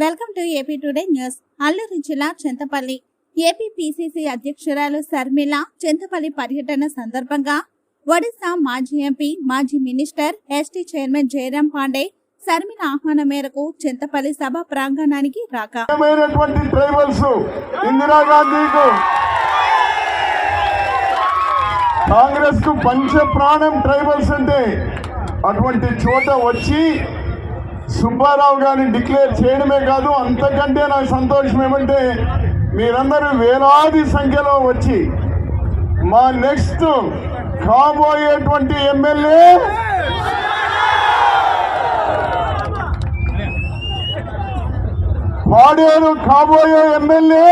Welcome to AP today news. Alluri జిల్లా Chintapalli AP PCC అధ్యక్షురాలు శర్మిల చింతపల్లి పర్యటన సందర్భంగా ఒడిశా మాజీ ఎంపీ, మాజీ minister, ST chairman Jayaram Pandey Sharmila ఆహ్వానం మేరకు చింతపల్లి సభ ప్రాంగణానికి రాక కాంగ్రెస్ కు పంచ ప్రాణం ట్రైబల్స్ అంటే అటువంటి చోట వచ్చి సుబ్బారావు గారిని డిక్లేర్ చేయడమే కాదు, అంతకంటే నాకు సంతోషం ఏమంటే మీరందరూ వేలాది సంఖ్యలో వచ్చి మా నెక్స్ట్ కాబోయేటువంటి ఎమ్మెల్యే పాడేరు కాబోయే ఎమ్మెల్యే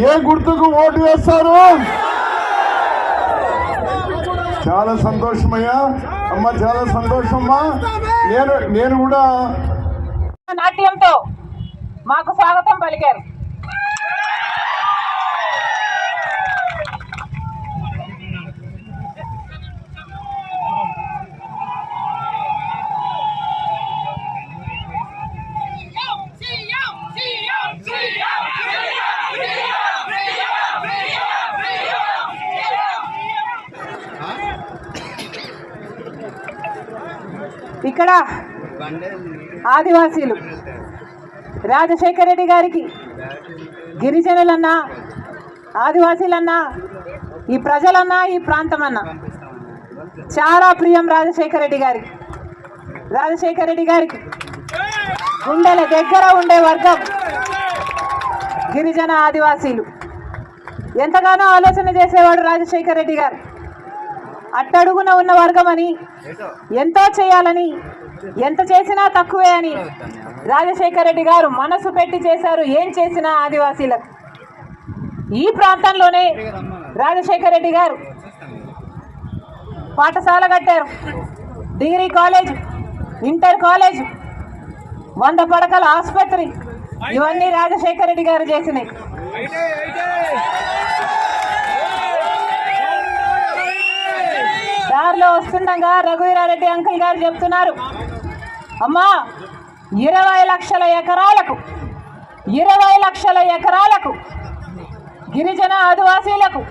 ఏ గుర్తుకు ఓటు వేస్తారు? చాలా సంతోషమయ్యా అమ్మ, చాలా సంతోషమ్మా. నేను కూడా నాట్యంతో మాకు స్వాగతం పలికారు. ఇక్కడ ఆదివాసీలు రాజశేఖర రెడ్డి గారికి గిరిజనులన్నా, ఆదివాసీలన్నా, ఈ ప్రజలన్నా, ఈ ప్రాంతమన్నా చాలా ప్రియం. రాజశేఖర రెడ్డి గారికి గుండెల దగ్గర ఉండే వర్గం గిరిజన ఆదివాసీలు. ఎంతగానో ఆలోచన చేసేవాడు రాజశేఖర రెడ్డి గారు. అట్టడుగున ఉన్న వర్గమని, ఎంతో చేయాలని, ఎంత చేసినా తక్కువే అని రాజశేఖర రెడ్డి గారు మనసు పెట్టి చేశారు. ఏం చేసినా ఆదివాసీలకు. ఈ ప్రాంతంలోనే రాజశేఖర రెడ్డి గారు పాఠశాల కట్టారు, డిగ్రీ కాలేజ్, ఇంటర్ కాలేజ్, 100 పడకల ఆసుపత్రి, ఇవన్నీ రాజశేఖర రెడ్డి గారు చేసినాయి. దారిలో వస్తుండగా రఘువీరారెడ్డి అంకుల్ గారు చెప్తున్నారు, అమ్మా 20 లక్షల ఎకరాలకు గిరిజన ఆదివాసీలకు,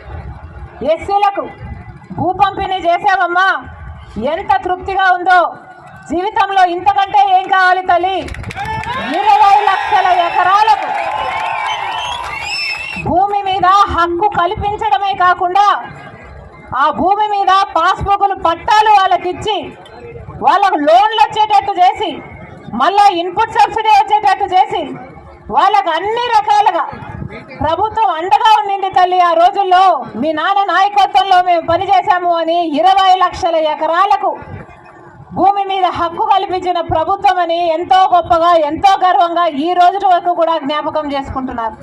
ఎస్సీలకు భూ పంపిణీ చేశామమ్మా. ఎంత తృప్తిగా ఉందో. జీవితంలో ఇంతకంటే ఏం కావాలి తల్లి? 20 లక్షల ఎకరాలకు భూమి మీద హక్కు కల్పించడమే కాకుండా ఆ భూమి మీద పాస్బుక్లు, పట్టాలు వాళ్ళకిచ్చి, వాళ్ళకు లోన్లు వచ్చేటట్టు చేసి, మళ్ళా ఇన్పుట్ సబ్సిడీ వచ్చేటట్టు చేసి, వాళ్ళకు అన్ని రకాలుగా ప్రభుత్వం అండగా ఉండింది తల్లి. ఆ రోజుల్లో మీ నాన్న నాయకత్వంలో మేము పనిచేశాము అని 20 లక్షల ఎకరాలకు భూమి మీద హక్కు కల్పించిన ప్రభుత్వం అని ఎంతో గొప్పగా, ఎంతో గర్వంగా ఈ రోజు వరకు కూడా జ్ఞాపకం చేసుకుంటున్నారు.